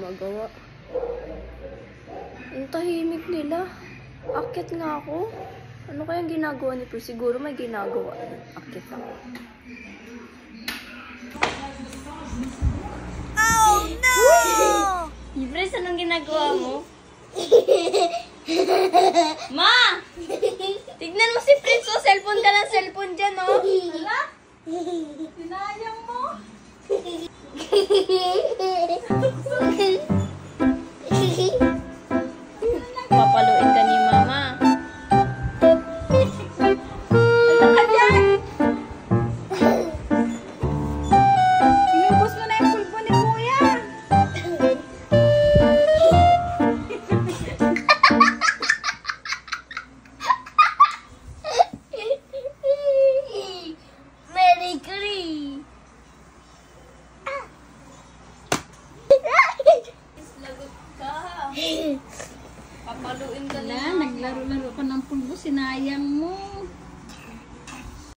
magawa. Ang tahimik nila. Akit nga ako. Ano kayang ginagawa ni Prince? Siguro may ginagawa. Akit ako. Oh no! Prince, anong ginagawa mo? Ma! Tignan mo si Prince, oh. Cellphone ka ng cellphone dyan, oh. Hala? Sinayang mo? Papaluin ka ni Mama. Hala ka dyan! Inubos mo na yung pulbo ni Kuya. Merry Christmas! Lagot ka. Papaluin ka Hala, ni Mama. naglaro-laro ka ng pulbo. Sinayang mo.